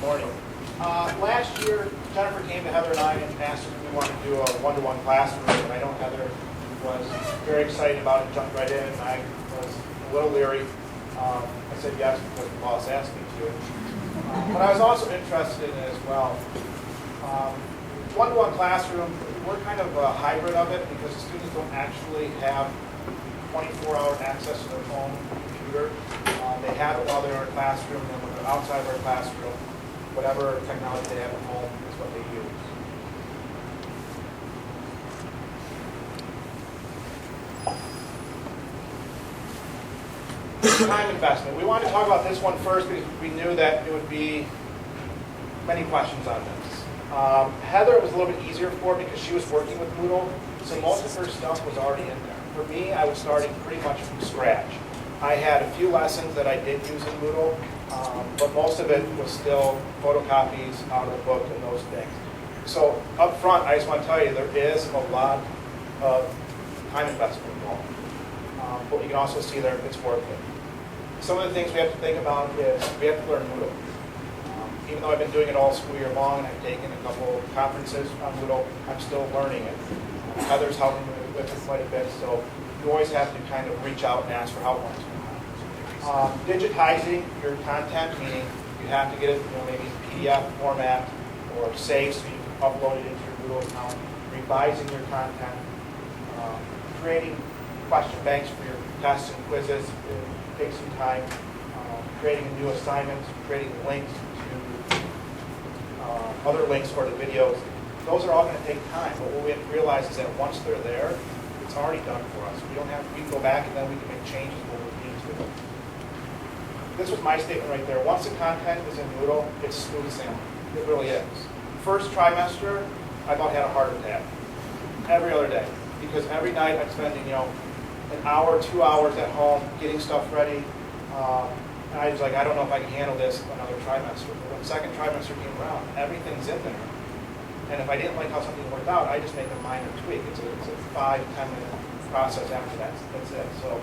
Morning. Last year, Jennifer came to Heather and I and asked if we wanted to do a one-to-one classroom, and I know Heather was very excited about it, jumped right in, and I was a little leery. I said yes because the boss asked me to. But I was also interested in it as well. One-to-one classroom, we're kind of a hybrid of it because the students don't actually have 24-hour access to their own computer. They have it while they're in our classroom, and when they're outside of our classroom, whatever technology they have at home is what they use. Time investment. We wanted to talk about this one first because we knew that it would be many questions on this. Heather was a little bit easier for because she was working with Moodle, so most of her stuff was already in there. For me, I was starting pretty much from scratch. I had a few lessons that I did use in Moodle, but most of it was still photocopies out of the book and those things. So up front, I just want to tell you there is a lot of time investment involved. But you can also see there it's worth it. Some of the things we have to think about is we have to learn Moodle. Even though I've been doing it all school year long and I've taken a couple conferences on Moodle, I'm still learning it. Heather's helping me with it quite a bit, so you always have to kind of reach out and ask for help once in a while. Digitizing your content, meaning you have to get it maybe PDF format or save so you can upload it into your Moodle account, revising your content, creating question banks for your tests and quizzes. It takes some time. Creating new assignments, creating links to other links for the videos. Those are all going to take time, but what we have to realize is that once they're there, it's already done for us. We can go back and then we can make changes when we need to. This was my statement right there. Once the content is in Moodle, it's smooth sailing. It really is. First trimester, I about had a heart attack every other day because every night I'm spending, an hour, 2 hours at home getting stuff ready. And I was like, I don't know if I can handle this another trimester. But when the second trimester came around, everything's in there. And if I didn't like how something worked out, I just make a minor tweak. It's a 5-10 minute process after that. That's it. So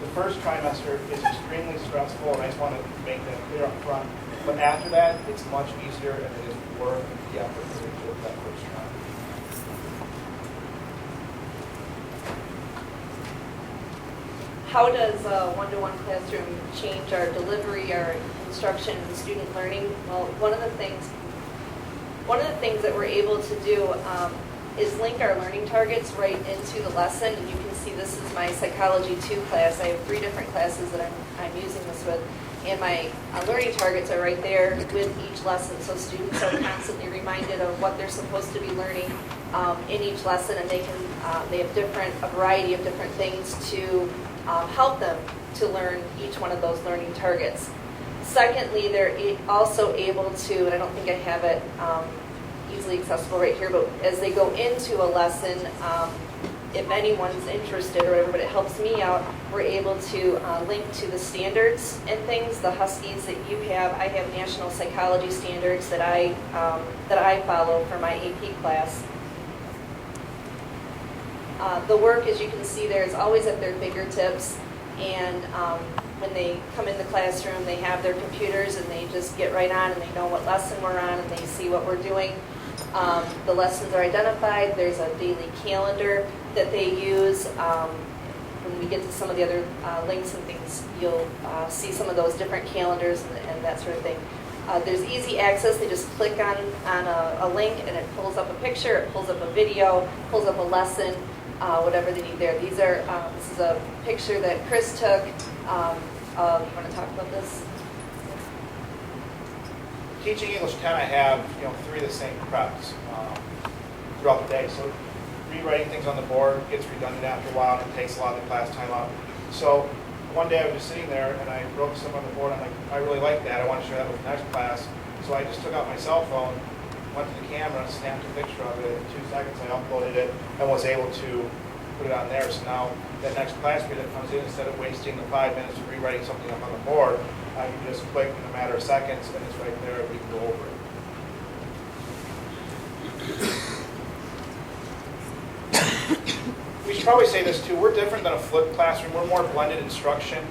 the first trimester is extremely stressful, and I just want to make that clear up front. But after that, it's much easier, and it is worth the effort to do that first try. How does a one-to-one classroom change our delivery, our instruction, and student learning? Well, one of the things that we're able to do is link our learning targets right into the lesson. And you can see this is my Psychology 2 class. I have 3 different classes that I'm using this with. And my learning targets are right there with each lesson. So students are constantly reminded of what they're supposed to be learning in each lesson. And they have a variety of different things to help them to learn each one of those learning targets. Secondly, they're also able to, and I don't think I have it easily accessible right here, but as they go into a lesson, if anyone's interested or whatever, but it helps me out, we're able to link to the standards and things, the Huskies that you have. I have national psychology standards that I follow for my AP class. The work, as you can see there, is always at their fingertips, and when they come in the classroom, they have their computers and they just get right on and they know what lesson we're on and they see what we're doing. The lessons are identified. There's a daily calendar that they use. When we get to some of the other links and things, you'll see some of those different calendars and that sort of thing. There's easy access. They just click on a link and it pulls up a picture, it pulls up a video, pulls up a lesson, whatever they need there. This is a picture that Chris took. You want to talk about this? Teaching English 10, I have 3 of the same preps throughout the day. So rewriting things on the board gets redundant after a while, and it takes a lot of the class time out. So one day I was just sitting there and I wrote something on the board. I'm like, I really like that. I want to share that with the next class. So I just took out my cell phone, went to the camera, snapped a picture of it. In 2 seconds, I uploaded it and was able to put it on there. So now that next class period that comes in, instead of wasting the 5 minutes of rewriting something up on the board, I can just click in a matter of seconds and it's right there and we can go over it. We should probably say this too. We're different than a flipped classroom. We're more blended instruction.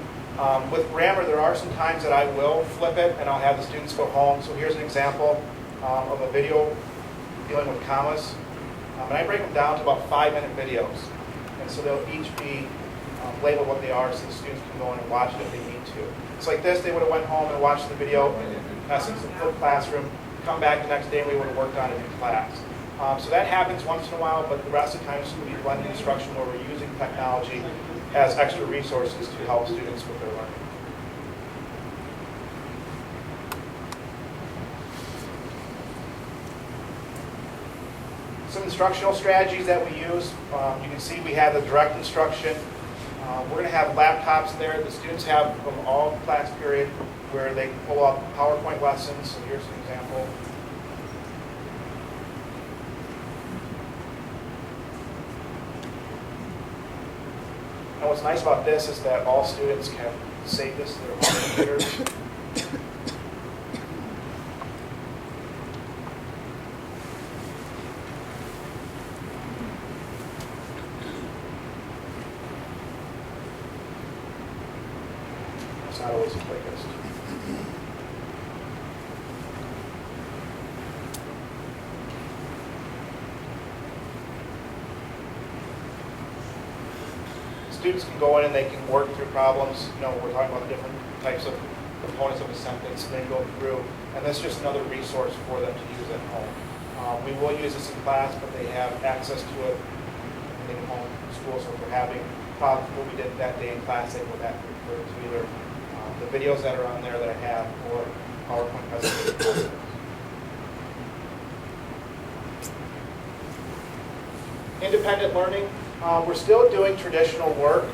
With grammar, there are some times that I will flip it and I'll have the students go home. So here's an example of a video dealing with commas. And I break them down to about 5-minute videos. And so they'll each be labeled what they are so the students can go in and watch it if they need to. It's like this, they would have went home and watched the video, in essence, the flipped classroom, come back the next day and we would have worked on it in class. So that happens once in a while, but the rest of the time it's going to be blended instruction where we're using technology as extra resources to help students with their learning. Some instructional strategies that we use. You can see we have the direct instruction. We're going to have laptops there. The students have from all class period where they can pull up PowerPoint lessons. So here's an example. And what's nice about this is that all students can save this to their home computers. It's not always the quickest. Students can go in and they can work through problems. You know, we're talking about different types of components of a sentence, and they go through, and that's just another resource for them to use at home. We will use this in class, but they have access to it when they get home from school. So if they're having problems with what we did that day in class, they go back and refer to either the videos that are on there that I have or PowerPoint presentations. Independent learning. We're still doing traditional work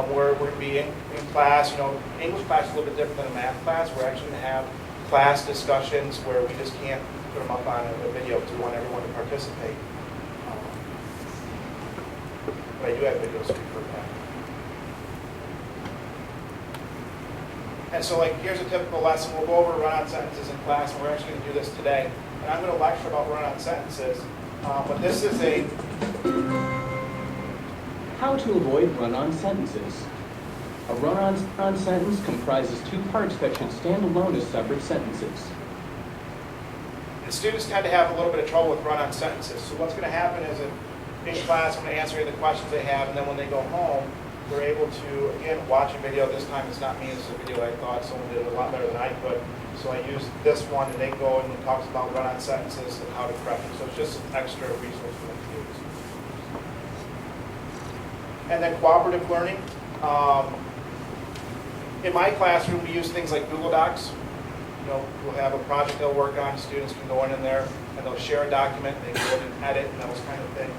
where we're going to be in class. You know, English class is a little bit different than a math class. We're actually going to have class discussions where we just can't put them up on a video because we want everyone to participate. But I do have videos for that. And so like here's a typical lesson. We'll go over run-on sentences in class, and we're actually going to do this today. And I'm going to lecture about run-on sentences. But this is a... How to avoid run-on sentences. A run-on sentence comprises two parts that should stand alone as separate sentences. And students tend to have a little bit of trouble with run-on sentences. So what's going to happen is in class, I'm going to answer any of the questions they have, and then when they go home, they're able to, again, watch a video. This time it's not me, it's a video I thought someone did a lot better than I could. So I use this one, and they go and it talks about run-on sentences and how to correct them. So it's just an extra resource for them to use. And then cooperative learning. In my classroom, we use things like Google Docs. You know, we'll have a project they'll work on. Students can go in there and they'll share a document. They can go in and edit and those kind of things.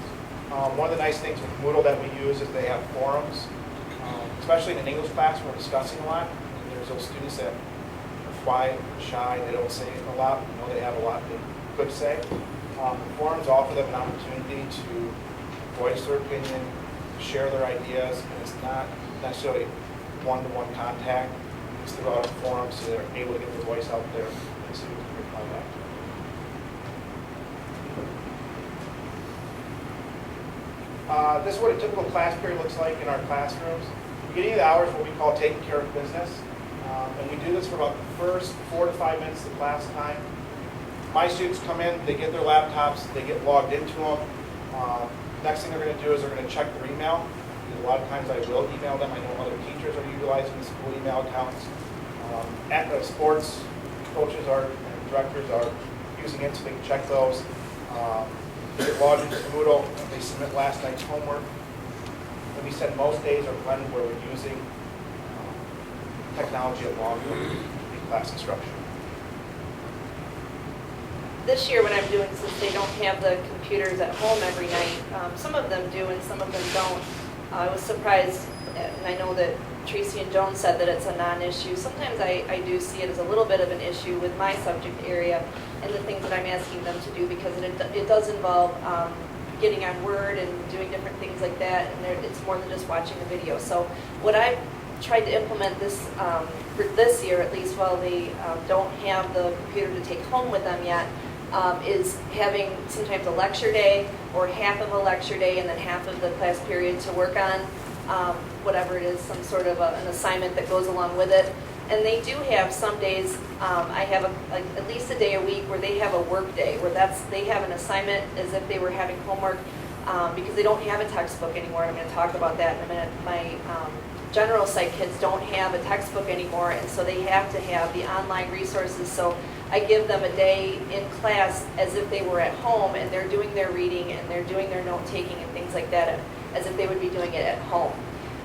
One of the nice things with Moodle that we use is they have forums, especially in an English class when we're discussing a lot. And there's those students that are quiet, shy, they don't say a lot. You know, they have a lot they could say. The forums offer them an opportunity to voice their opinion, share their ideas, and it's not necessarily one-to-one contact. It's throughout a forum, so they're able to get their voice out there and students can reply back. This is what a typical class period looks like in our classrooms. Beginning of the hour is what we call taking care of business. And we do this for about the first 4 to 5 minutes of class time. My students come in, they get their laptops, they get logged into them. Next thing they're going to do is they're going to check their email. Because a lot of times I will email them. I know other teachers are utilizing the school email accounts. Sports coaches and directors are using it so they can check those. They get logged into Moodle, they submit last night's homework. And we said most days are blended where we're using technology along with class instruction. This year what I'm doing, since they don't have the computers at home every night, some of them do and some of them don't. I was surprised, and I know that Tracy and Joan said that it's a non-issue. Sometimes I do see it as a little bit of an issue with my subject area and the things that I'm asking them to do, because it does involve getting on Word and doing different things like that, and it's more than just watching a video. So what I've tried to implement this for this year, at least while they don't have the computer to take home with them yet, is having sometimes a lecture day or half of a lecture day and then half of the class period to work on whatever it is, some sort of an assignment that goes along with it. And they do have some days, I have at least a day a week where they have a work day, where they have an assignment as if they were having homework, because they don't have a textbook anymore. I'm going to talk about that in a minute. My general psych kids don't have a textbook anymore, and so they have to have the online resources. So I give them a day in class as if they were at home, and they're doing their reading and they're doing their note-taking and things like that as if they would be doing it at home.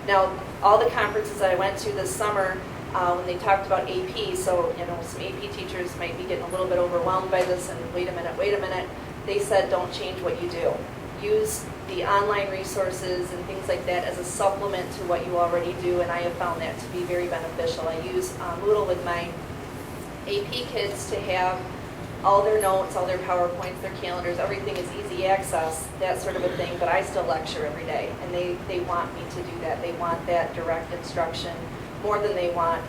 Now, all the conferences that I went to this summer, when they talked about AP, so some AP teachers might be getting a little bit overwhelmed by this, and wait a minute, they said don't change what you do. Use the online resources and things like that as a supplement to what you already do, and I have found that to be very beneficial. I use Moodle with my AP kids to have all their notes, all their PowerPoints, their calendars, everything is easy access, that sort of a thing, but I still lecture every day, and they want me to do that. They want that direct instruction more than they want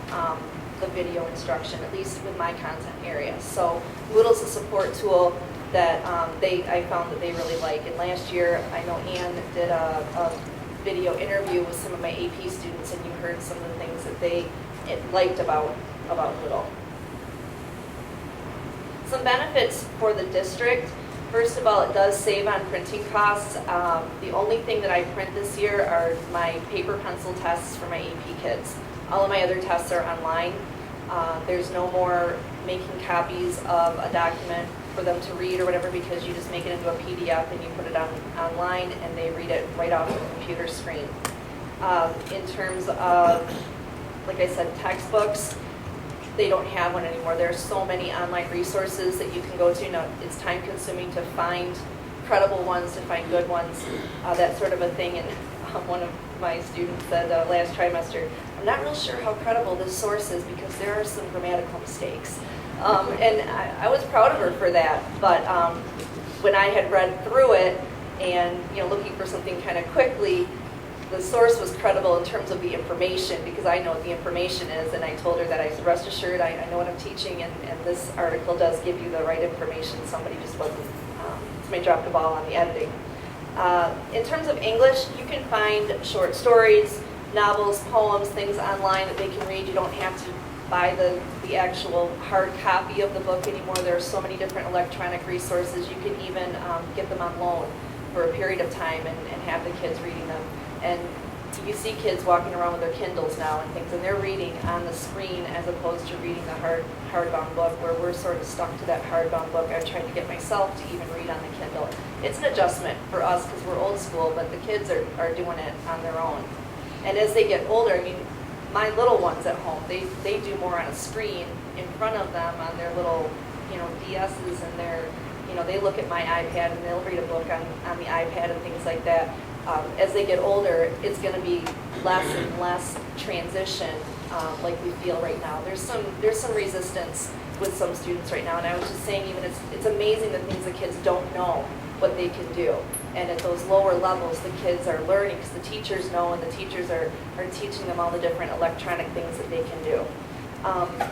the video instruction, at least with my content area. So Moodle's a support tool that I found that they really like. And last year, I know Ann did a video interview with some of my AP students, and you heard some of the things that they liked about Moodle. Some benefits for the district. First of all, it does save on printing costs. The only thing that I print this year are my paper pencil tests for my AP kids. All of my other tests are online. There's no more making copies of a document for them to read or whatever, because you just make it into a PDF and you put it online and they read it right off the computer screen. In terms of, like I said, textbooks, they don't have one anymore. There are so many online resources that you can go to. It's time consuming to find credible ones, to find good ones, that sort of a thing. And one of my students said last trimester, I'm not real sure how credible this source is because there are some grammatical mistakes. And I was proud of her for that, but when I had read through it and looking for something kind of quickly, the source was credible in terms of the information, because I know what the information is, and I told her that I said, rest assured, I know what I'm teaching, and this article does give you the right information. Somebody just wasn't, somebody dropped the ball on the editing. In terms of English, you can find short stories, novels, poems, things online that they can read. You don't have to buy the actual hard copy of the book anymore. There are so many different electronic resources. You can even get them on loan for a period of time and have the kids reading them. And you see kids walking around with their Kindles now and things, and they're reading on the screen as opposed to reading the hardbound book, where we're sort of stuck to that hardbound book. I've tried to get myself to even read on the Kindle. It's an adjustment for us because we're old school, but the kids are doing it on their own. And as they get older, I mean, my little ones at home, they do more on a screen in front of them on their little, DSs, and they look at my iPad and they'll read a book on the iPad and things like that. As they get older, it's going to be less and less transition like we feel right now. There's some resistance with some students right now, and I was just saying, even it's amazing the things the kids don't know what they can do. And at those lower levels, the kids are learning because the teachers know, and the teachers are teaching them all the different electronic things that they can do. A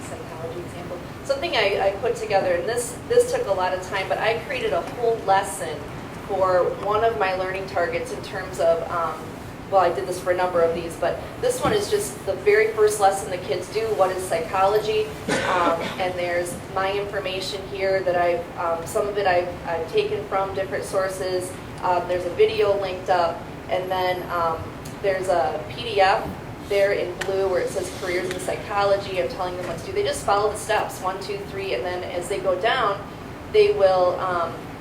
psychology example. Something I put together, and this took a lot of time, but I created a whole lesson for one of my learning targets in terms of, well, I did this for a number of these, but this one is just the very first lesson the kids do, what is psychology, and there's my information here that some of it I've taken from different sources. There's a video linked up, and then there's a PDF there in blue where it says careers in psychology. I'm telling them what to do. They just follow the steps, 1, 2, 3, and then as they go down, they will,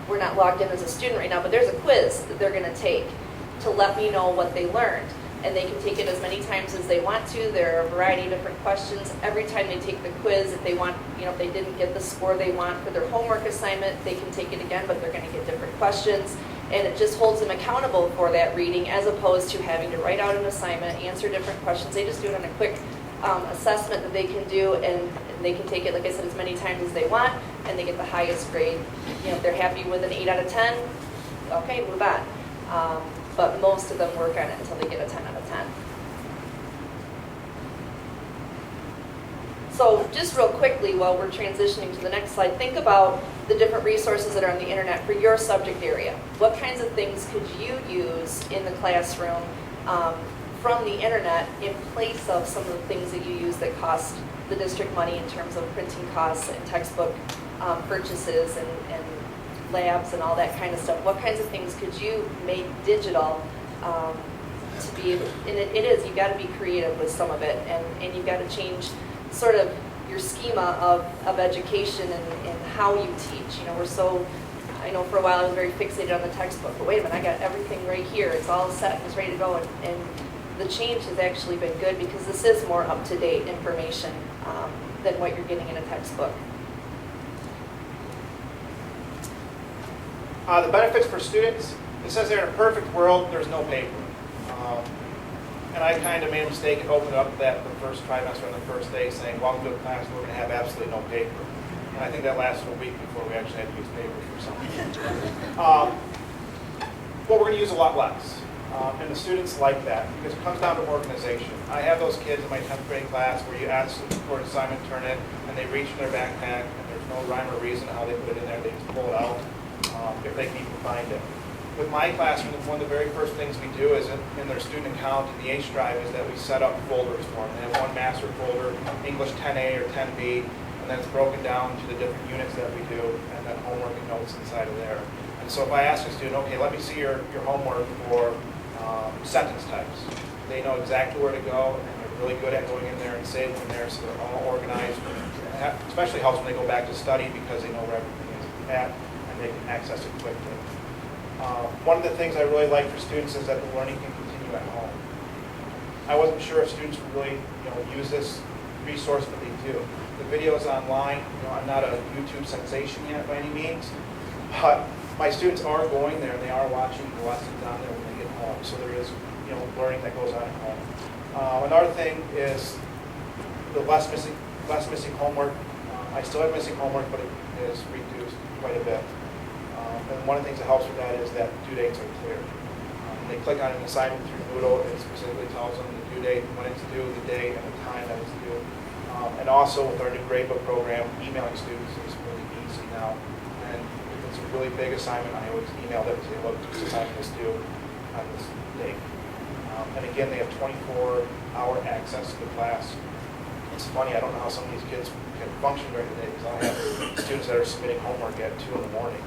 we're not logged in as a student right now, but there's a quiz that they're going to take to let me know what they learned. And they can take it as many times as they want to. There are a variety of different questions. Every time they take the quiz, if they want, if they didn't get the score they want for their homework assignment, they can take it again, but they're going to get different questions. And it just holds them accountable for that reading, as opposed to having to write out an assignment, answer different questions. They just do it on a quick assessment that they can do, and they can take it, like I said, as many times as they want, and they get the highest grade. If they're happy with an 8 out of 10, okay, move on. But most of them work on it until they get a 10 out of 10. So just real quickly, while we're transitioning to the next slide, think about the different resources that are on the internet for your subject area. What kinds of things could you use in the classroom from the internet in place of some of the things that you use that cost the district money in terms of printing costs and textbook purchases and labs and all that kind of stuff. What kinds of things could you make digital to be able, and it is, you've got to be creative with some of it, and you've got to change sort of your schema of education and how you teach. You know, we're so, I know for a while I was very fixated on the textbook, but wait a minute, I got everything right here. It's all set and it's ready to go. And the change has actually been good because this is more up-to-date information than what you're getting in a textbook. The benefits for students, it says there in a perfect world, there's no paper. And I kind of made a mistake and opened up that the first trimester on the first day saying, welcome to the class, we're going to have absolutely no paper. And I think that lasted a week before we actually had to use paper for something. But we're going to use a lot less. And the students like that because it comes down to organization. I have those kids in my 10th grade class where you ask them for an assignment, turn it, and they reach in their backpack, and there's no rhyme or reason how they put it in there. They just pull it out if they can even find it. With my classroom, one of the very first things we do is in their student account in the H drive is that we set up folders for them. They have one master folder, English 10A or 10B, and then it's broken down to the different units that we do, and then homework and notes inside of there. And so if I ask a student, okay, let me see your homework for sentence types, they know exactly where to go, and they're really good at going in there and saving in there, so they're all organized. That especially helps when they go back to study because they know where everything is at, and they can access it quickly. One of the things I really like for students is that the learning can continue at home. I wasn't sure if students would really, use this resource, but they do. The videos online, I'm not a YouTube sensation yet by any means, but my students are going there and they are watching the lessons on there when they get home. So there is, learning that goes on at home. Another thing is the less missing homework. I still have missing homework, but it is reduced quite a bit. And one of the things that helps with that is that due dates are clear. When they click on an assignment through Moodle, it specifically tells them the due date, when it's due, the date, and the time that it's due. And also with our new gradebook program, emailing students is really easy now. And if it's a really big assignment, I always email them and say, look, this assignment is due on this date. And again, they have 24-hour access to the class. It's funny, I don't know how some of these kids can function during the day because I have students that are submitting homework at 2 in the morning.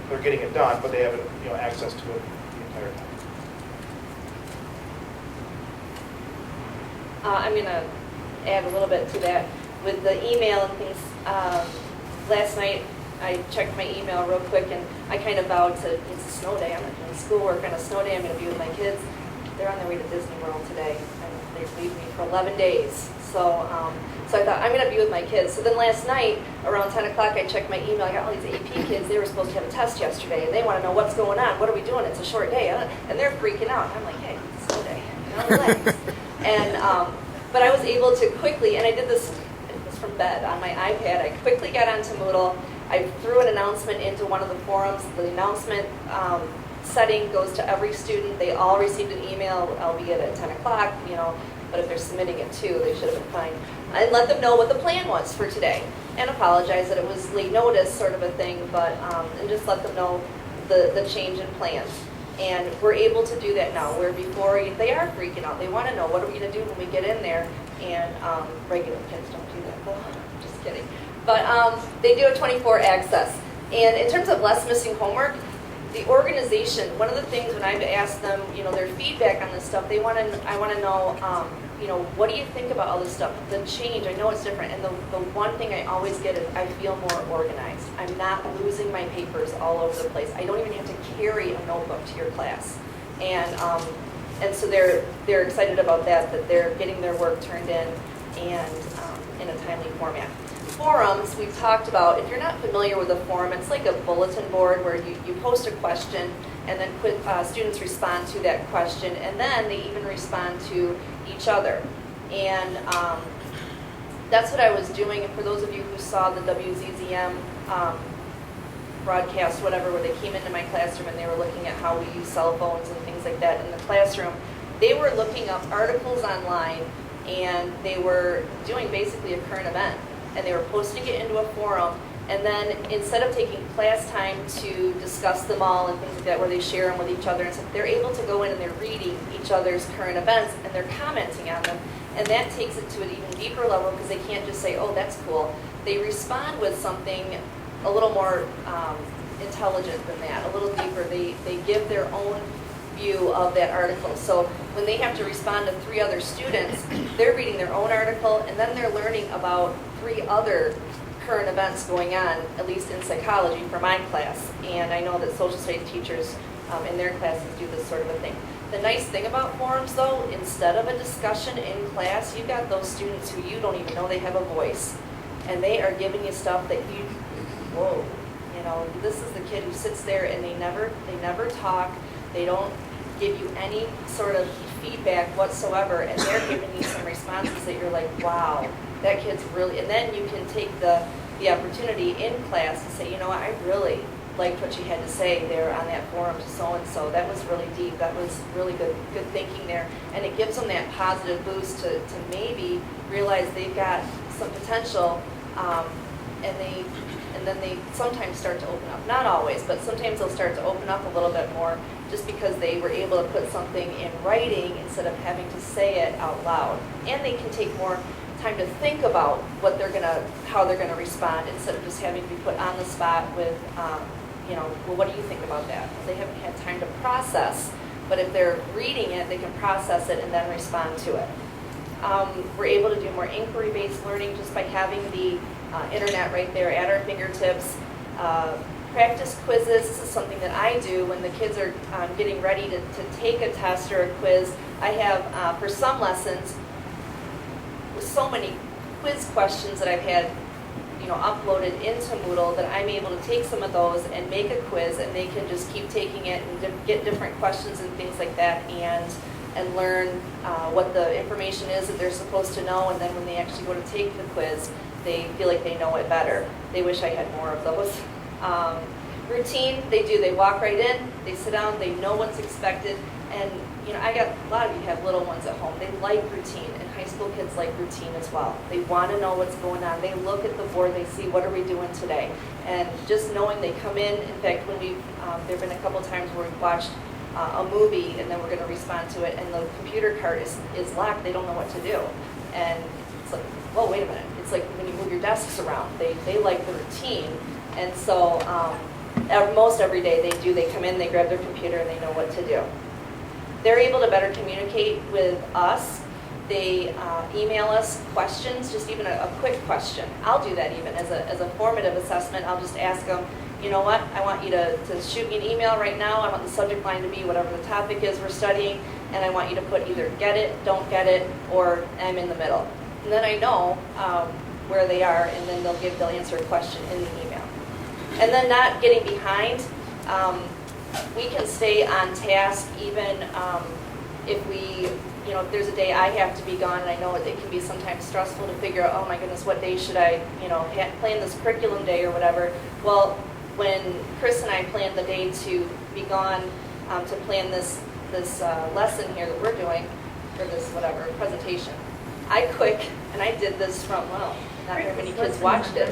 They're getting it done, but they have access to it the entire time. I'm going to add a little bit to that. With the email and things, last night I checked my email real quick and I kind of vowed to, it's a snow day, I'm not doing schoolwork on a snow day, I'm going to be with my kids. They're on their way to Disney World today and they're leaving me for 11 days. So I thought, I'm going to be with my kids. So then last night, around 10 o'clock, I checked my email. I got all these AP kids. They were supposed to have a test yesterday, and they want to know what's going on. What are we doing? It's a short day. And they're freaking out. I'm like, hey, it's a snow day. Relax. And, but I was able to quickly, and I did this, it was from bed on my iPad. I quickly got onto Moodle. I threw an announcement into one of the forums. The announcement setting goes to every student. They all received an email, albeit at 10 o'clock, but if they're submitting it too, they should have been fine. And let them know what the plan was for today. And apologize that it was late notice sort of a thing, but and just let them know the change in plans. And we're able to do that now, where before they are freaking out. They want to know, what are we going to do when we get in there? And regular kids don't do that, though. Just kidding. But they do a 24 access. And in terms of less missing homework, the organization, one of the things when I've asked them, their feedback on this stuff, I want to know, what do you think about all this stuff? The change, I know it's different, and the one thing I always get is I feel more organized. I'm not losing my papers all over the place. I don't even have to carry a notebook to your class. And so they're excited about that they're getting their work turned in and in a timely format. Forums, we've talked about, if you're not familiar with a forum, it's like a bulletin board where you post a question and then students respond to that question, and then they even respond to each other. And that's what I was doing. And for those of you who saw the WZZM broadcast, whatever, where they came into my classroom and they were looking at how we use cell phones and things like that in the classroom, they were looking up articles online and they were doing basically a current event. And they were posting it into a forum, And then instead of taking class time to discuss them all and things like that, where they share them with each other and stuff, they're able to go in and they're reading each other's current events and they're commenting on them. And that takes it to an even deeper level because they can't just say, oh, that's cool. They respond with something a little more intelligent than that, a little deeper. They give their own view of that article. So when they have to respond to 3 other students, they're reading their own article and then they're learning about 3 other current events going on, at least in psychology for my class. And I know that social studies teachers in their classes do this sort of a thing. The nice thing about forums though, instead of a discussion in class, you've got those students who you don't even know they have a voice. And they are giving you stuff that you, whoa, you know, this is the kid who sits there and they never talk. They don't give you any sort of feedback whatsoever, and they're giving you some responses that you're like, wow, that kid's really, and then you can take the opportunity in class to say, you know what, I really liked what you had to say there on that forum to so-and-so. That was really deep. That was really good thinking there. And it gives them that positive boost to maybe realize they've got some potential, and then they sometimes start to open up. Not always, but sometimes they'll start to open up a little bit more just because they were able to put something in writing instead of having to say it out loud. And they can take more time to think about how they're gonna respond instead of just having to be put on the spot with, well, what do you think about that? They haven't had time to process, but if they're reading it, they can process it and then respond to it. We're able to do more inquiry-based learning just by having the internet right there at our fingertips. Practice quizzes, this is something that I do when the kids are getting ready to take a test or a quiz. I have, for some lessons, so many quiz questions that I've had uploaded into Moodle that I'm able to take some of those and make a quiz, and they can just keep taking it and get different questions and things like that, and learn what the information is that they're supposed to know, and then when they actually go to take the quiz, they feel like they know it better. They wish I had more of those. Routine, they walk right in, they sit down, they know what's expected, and I got a lot of you have little ones at home. They like routine, and high school kids like routine as well. They want to know what's going on. They look at the board, they see what are we doing today, and just knowing they come in. In fact, when there've been a couple times where we've watched a movie and then we're going to respond to it, and the computer card is locked. They don't know what to do, and it's like, whoa, wait a minute. It's like when you move your desks around. They like the routine, and so most every day they come in, they grab their computer, and they know what to do. They're able to better communicate with us. They email us questions, just even a quick question. I'll do that even as a formative assessment. I'll just ask them, you know what, I want you to shoot me an email right now. I want the subject line to be whatever the topic is we're studying, and I want you to put either get it, don't get it, or I'm in the middle. And then I know where they are, and then they'll answer a question in the email. And then not getting behind. We can stay on task even if if there's a day I have to be gone, and I know it can be sometimes stressful to figure out, oh my goodness, what day should I, plan this curriculum day or whatever. Well, when Chris and I planned the day to be gone to plan this lesson here that we're doing, or this presentation, I did this from, not very many kids watched it.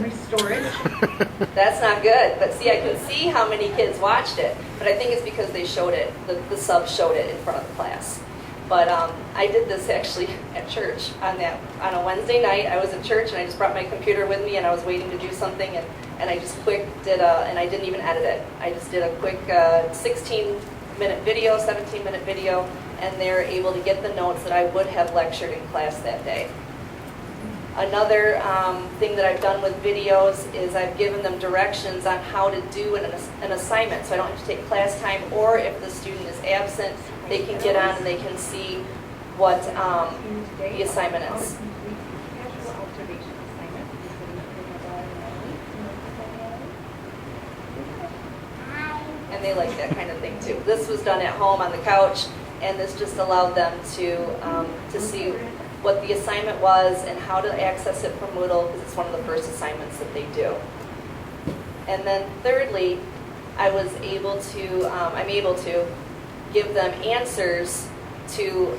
That's not good. But see, I can see how many kids watched it. But I think it's because they showed it, the sub showed it in front of the class. But I did this actually at church on a Wednesday night. I was at church and I just brought my computer with me and I was waiting to do something and I just and I didn't even edit it. I just did a quick 16-minute video, 17-minute video, and they're able to get the notes that I would have lectured in class that day. Another thing that I've done with videos is I've given them directions on how to do an assignment. So I don't have to take class time, or if the student is absent, they can get on and they can see what the assignment is. And they like that kind of thing too. This was done at home on the couch, and this just allowed them to see what the assignment was and how to access it from Moodle, because it's one of the first assignments that they do. And then thirdly, I'm able to give them answers to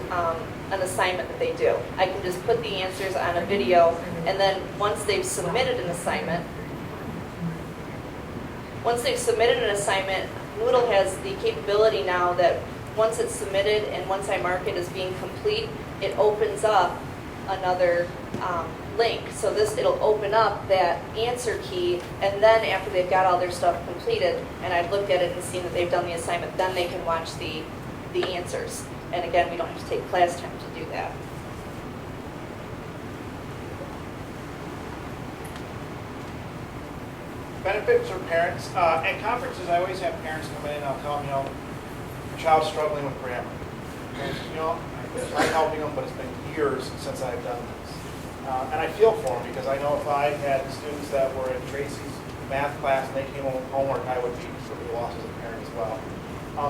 an assignment that they do. I can just put the answers on a video, and then once they've submitted an assignment, once they've submitted an assignment, Moodle has the capability now that once it's submitted and once I mark it as being complete, it opens up another link. So it'll open up that answer key, and then after they've got all their stuff completed, and I've looked at it and seen that they've done the assignment, then they can watch the answers. And again, we don't have to take class time to do that. Benefits for parents. At conferences, I always have parents come in and I'll tell them, your child's struggling with grammar. And, I'm trying helping them, but it's been years since I've done this. And I feel for them because I know if I had students that were in Tracy's math class and they came home with homework, I would be really lost as a parent as well.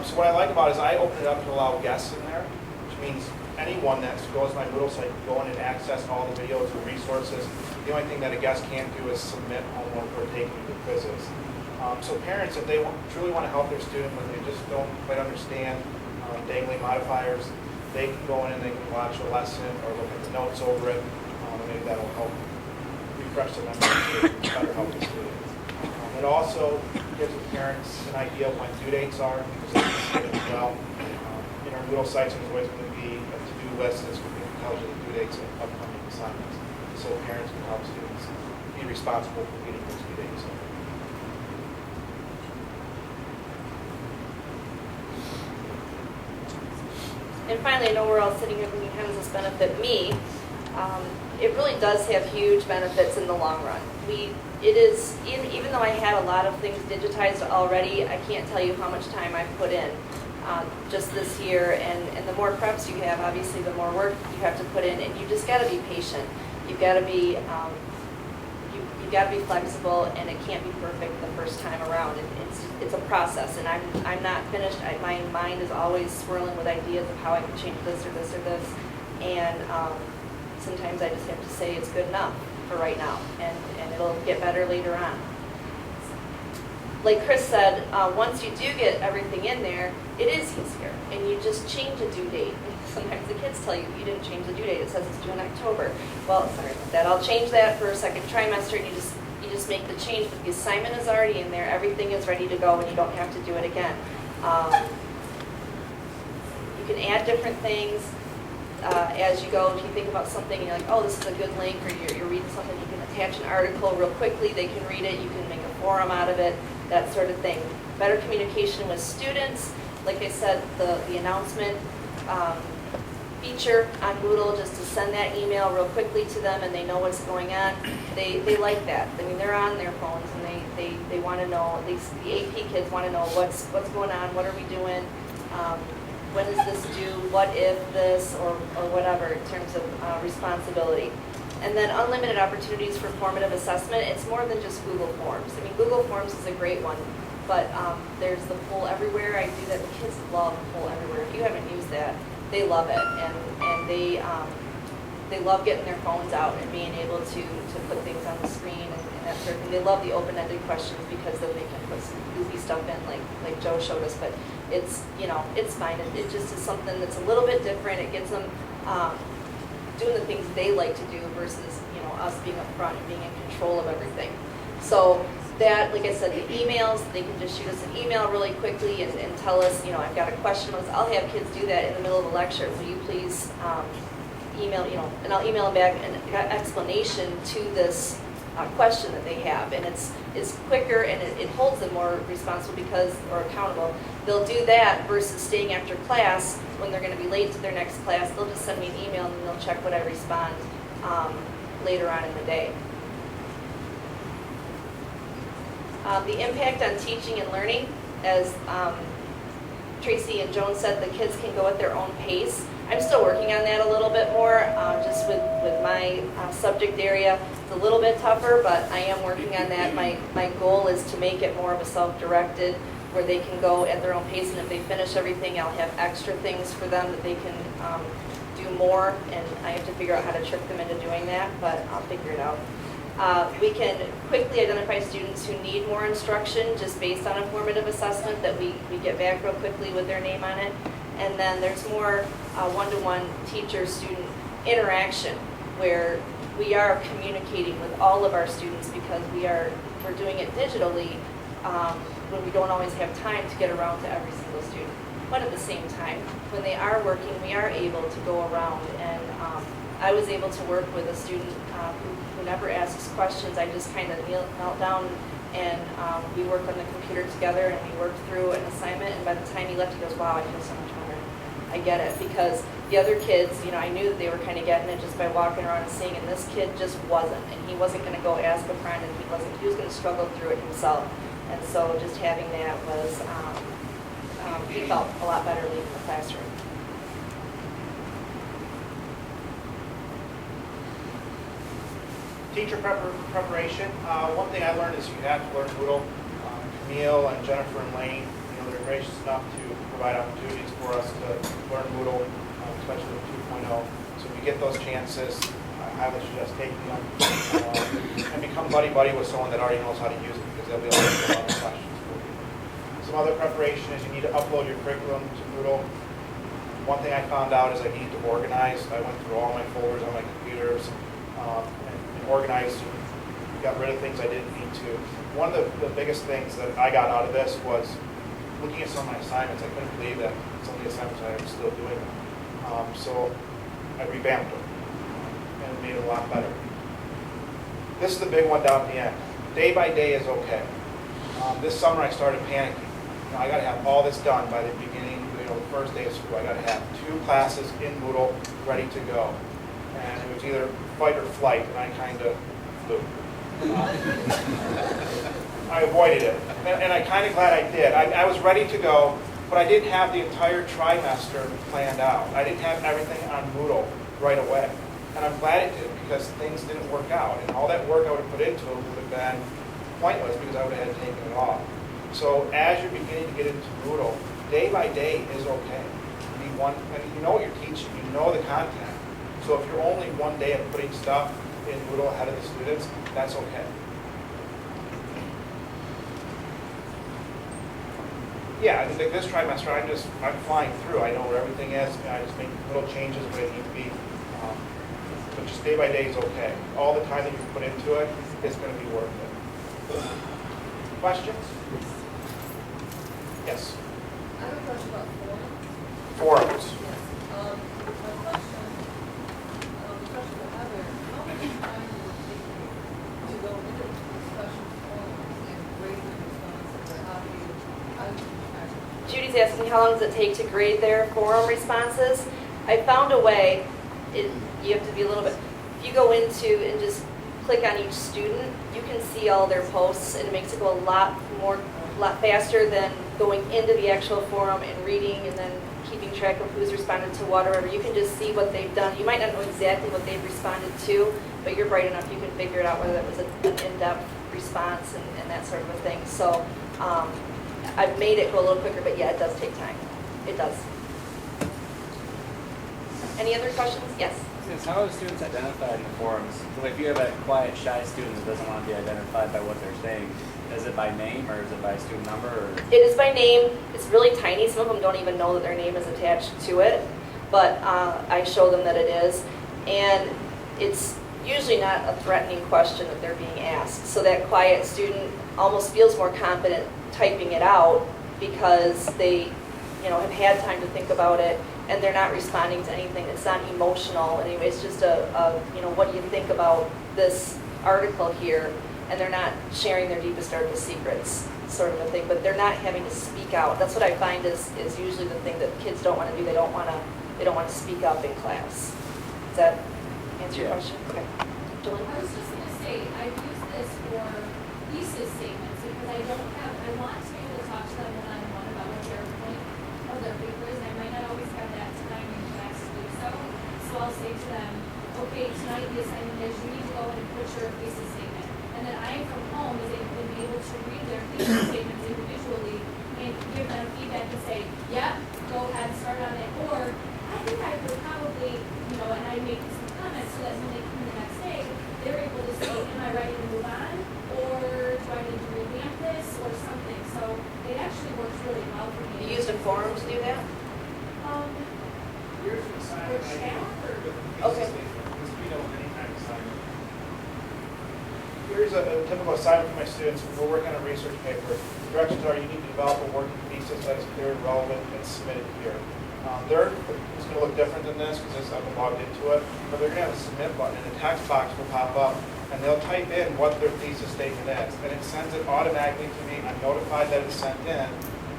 So what I like about it is I open it up to allow guests in there, which means anyone that goes to my Moodle site can go in and access all the videos and resources. The only thing that a guest can't do is submit homework or take the quizzes. So parents, if they truly want to help their student when they just don't quite understand dangling modifiers, they can go in and they can watch a lesson or look at the notes over it. Maybe that'll help refresh the memory to better help the student. It also gives the parents an idea of when due dates are, because they can see it as well. In our Moodle sites, there's always going to be a to-do list that tells you the due dates of upcoming assignments, so parents can help students be responsible for meeting those due dates. And finally, I know we're all sitting here thinking, how does this benefit me? It really does have huge benefits in the long run. Even though I had a lot of things digitized already, I can't tell you how much time I've put in just this year. And the more preps you have, obviously, the more work you have to put in. And you just got to be patient. You've got to be you've got to be flexible, and it can't be perfect the first time around. It's a process, and I'm not finished. My mind is always swirling with ideas of how I can change this or this or this, and sometimes I just have to say it's good enough for right now, and it'll get better later on. Like Chris said, once you do get everything in there, it is easier, and you just change a due date. Sometimes the kids tell you didn't change the due date. It says it's due in October. Well, sorry about that. I'll change that for a second trimester, and you just make the change, but the assignment is already in there. Everything is ready to go, and you don't have to do it again. You can add different things as you go. If you think about something, and you're like, oh, this is a good link, or you're reading something, you can attach an article real quickly. They can read it. You can make a forum out of it, that sort of thing. Better communication with students. Like I said, the announcement feature on Moodle, just to send that email real quickly to them and they know what's going on. They like that. I mean, they're on their phones and they want to know, at least the AP kids want to know what's going on, what are we doing, when is this due, what if this, or whatever in terms of responsibility. And then unlimited opportunities for formative assessment. It's more than just Google Forms. I mean, Google Forms is a great one, but there's the Poll Everywhere. I do that. The kids love Poll Everywhere. If you haven't used that, they love it, and they love getting their phones out and being able to put things on the screen and that sort of thing. They love the open-ended questions because then they can put some goofy stuff in, like Joe showed us. But it's it's fine. It just is something that's a little bit different. It gets them doing the things they like to do versus us being up front and being in control of everything. So that, like I said, the emails, they can just shoot us an email really quickly and tell us, I've got a question. I'll have kids do that in the middle of a lecture. Will you please email, and I'll email them back an explanation to this question that they have. And it's quicker and it holds them more responsible or accountable. They'll do that versus staying after class when they're going to be late to their next class. They'll just send me an email and then they'll check what I respond later on in the day. The impact on teaching and learning, as Tracy and Joan said, the kids can go at their own pace. I'm still working on that a little bit more, just with my subject area. It's a little bit tougher, but I am working on that. My goal is to make it more of a self-directed, where they can go at their own pace, and if they finish everything, I'll have extra things for them that they can do more, and I have to figure out how to trick them into doing that, but I'll figure it out. We can quickly identify students who need more instruction just based on a formative assessment that we get back real quickly with their name on it. And then there's more one-to-one teacher-student interaction where we are communicating with all of our students because we're doing it digitally, when we don't always have time to get around to every single student. But at the same time, when they are working, we are able to go around, and I was able to work with a student who never asks questions. I just kind of knelt down and we worked on the computer together, and we worked through an assignment, and by the time he left, he goes, wow, I feel so much better. I get it, because the other kids, I knew that they were kind of getting it just by walking around and seeing, and this kid just wasn't, and he wasn't going to go ask a friend, and he was going to struggle through it himself. And so just having that was, he felt a lot better leaving the classroom. Teacher preparation. One thing I learned is you have to learn Moodle. Camille and Jennifer and Lane, they're gracious enough to provide opportunities for us to learn Moodle, especially with 2.0. So if you get those chances, I highly suggest taking them and become buddy-buddy with someone that already knows how to use it, because they'll be able to answer a lot of questions for you. Some other preparation is you need to upload your curriculum to Moodle. One thing I found out is I needed to organize. I went through all my folders on my computers and organized, got rid of things I didn't need to. One of the biggest things that I got out of this was looking at some of my assignments. I couldn't believe that some of the assignments I am still doing them. So I revamped them and made it a lot better. This is the big one down at the end. Day by day is okay. This summer I started panicking. I got to have all this done by the beginning, the first day of school. I got to have 2 classes in Moodle ready to go. And it was either fight or flight, and I kind of flew. I avoided it, and I'm kind of glad I did. I was ready to go, but I didn't have the entire trimester planned out. I didn't have everything on Moodle right away. And I'm glad it did, because things didn't work out. And all that work I would have put into it would have been pointless, because I would have had taken it off. So as you're beginning to get into Moodle, day by day is okay. And you know what you're teaching, you know the content. So if you're only one day of putting stuff in Moodle ahead of the students, that's okay. Yeah, I think this trimester, I'm flying through. I know where everything is, and I just make little changes where they need to be. But just day by day is okay. All the time that you put into it is going to be worth it. Questions? Yes? I have a question about forums. Forums. Yes. My question to Heather, how much time will it take you to go into discussion forums and grade the responses, or how do you Judy's asking how long does it take to grade their forum responses. I found a way, you have to be a little bit, if you go into and just click on each student, you can see all their posts, and it makes it go a lot faster than going into the actual forum and reading and then keeping track of who's responded to what or whatever. You can just see what they've done. You might not know exactly what they've responded to, but you're bright enough you can figure it out whether that was an in-depth response and that sort of a thing. So I've made it go a little quicker, but yeah, it does take time. It does. Any other questions? Yes. How are students identified in the forums? So if you have a quiet, shy student that doesn't want to be identified by what they're saying, is it by name or is it by student number? Or? It is by name. It's really tiny. Some of them don't even know that their name is attached to it, but I show them that it is. And it's usually not a threatening question that they're being asked. So that quiet student almost feels more confident typing it out because they have had time to think about it, and they're not responding to anything. It's not emotional. Anyway, it's just what do you think about this article here? And they're not sharing their deepest, darkest secrets, sort of a thing. But they're not having to speak out. That's what I find is usually the thing that kids don't want to do. They don't want to speak up in class. Does that answer your question? Okay. Julie? I was just going to say, I've used this for thesis statements because I want to be able to talk to them one-on-one about what their point of their paper is. I might not always have that time in class to do so. So I'll say to them, okay, tonight the assignment is you need to go and put your thesis statement. And then I, from home, is able to be able to read their thesis statements individually and give them feedback and say, yeah, go ahead, start on it. Or I think I would probably, and I make some comments so that when they come the next day, they're able to say, am I ready to move on? Or do I need to revamp this or something? So it actually works really well for me. You used a forum to do that? Here's an assignment. For chat or? Okay. Anytime assignment. Here here's a typical assignment for my students. We're working on a research paper. Directions are you need to develop a working thesis that is clear and relevant and submit it here. It's going to look different than this because I've been logged into it, but they're going to have a submit button and a text box will pop up and they'll type in what their thesis statement is and it sends it automatically to me. I'm notified that it's sent in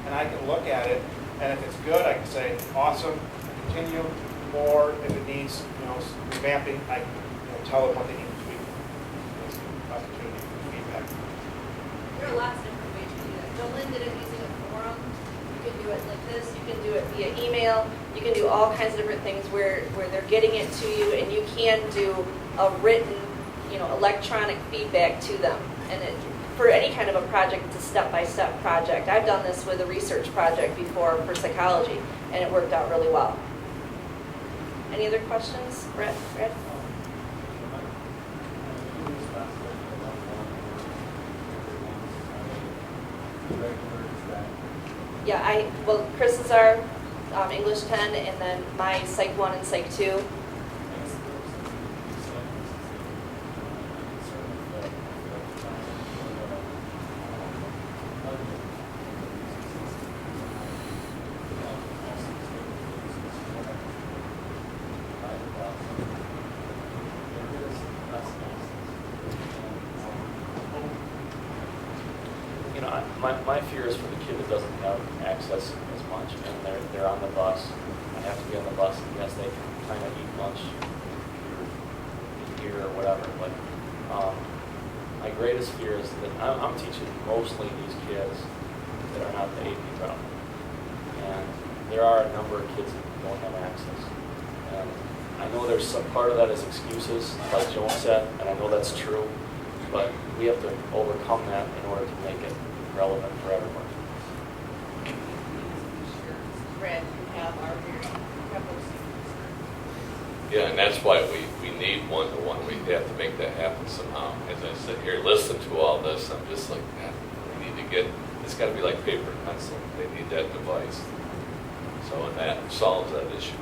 and I can look at it, and if it's good I can say awesome, continue, or if it needs revamping, I can tell them what they need to tweak. It's an opportunity for feedback. There are lots of different ways to do that. Jolynn did it using a forum. You can do it like this. You can do it via email. You can do all kinds of different things where they're getting it to you, and you can do a written, electronic feedback to them. And for any kind of a project, it's a step-by-step project. I've done this with a research project before for psychology, and it worked out really well. Any other questions, Brett? Yeah, Chris is our English 10, and then my Psych 1 and Psych 2. My fear is for the kid that doesn't have access as much, and they're on the bus. I have to be on the bus, and yes, they can kind of eat lunch here or whatever. But my greatest fear is that I'm teaching mostly these kids that are not the AP route, and there are a number of kids that don't have access. And I know there's some part of that is excuses, like Joan said, and I know that's true, but we have to overcome that in order to make it relevant for everyone. Brad, you have our hearing. Yeah, and that's why we need one-to-one. We have to make that happen somehow. As I sit here, listen to all this, I'm just like, man, we need to get, it's got to be like paper and pencil. They need that device. So, and that solves that issue.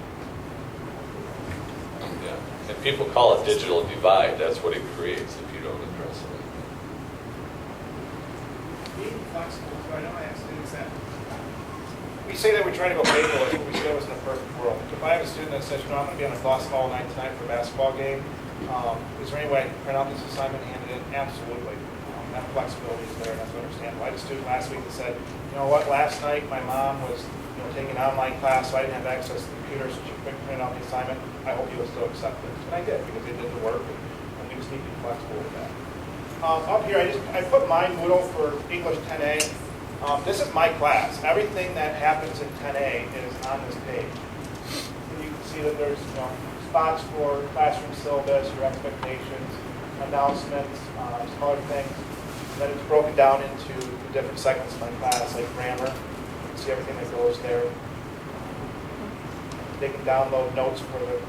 Yeah, and people call it digital divide. That's what it creates if you don't address it. Being flexible, so I know I ask students that. We say that we try to go paperless, but we say it was in a perfect world. If I have a student that says, I'm going to be on a bus all night tonight for a basketball game, is there any way I can print out this assignment and hand it in? Absolutely. That flexibility is there, and that's understandable. I had a student last week that said, you know what, last night my mom was taking an online class, so I didn't have access to the computer, so she couldn't print out the assignment. I hope you will still accept it. And I did, because they did the work, and we just need to be flexible with that. Up here, I put my Moodle for English 10A. This is my class. Everything that happens in 10A is on this page. And you can see that there's spots for classroom syllabus, your expectations, announcements, some other things. And then it's broken down into the different segments of my class, like grammar. You can see everything that goes there. They can download notes for the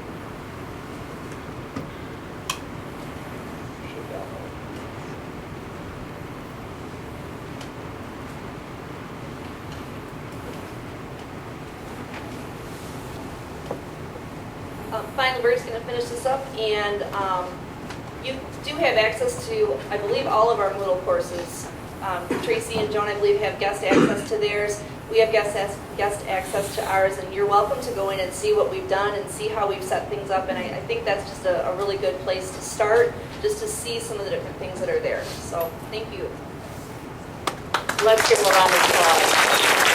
Finally, Bert's going to finish this up, and you do have access to, I believe, all of our Moodle courses. Tracy and Joan, I believe, have guest access to theirs. We have guest access to ours, and you're welcome to go in and see what we've done and see how we've set things up, and I think that's just a really good place to start, just to see some of the different things that are there. So, thank you. Let's give them a round of applause.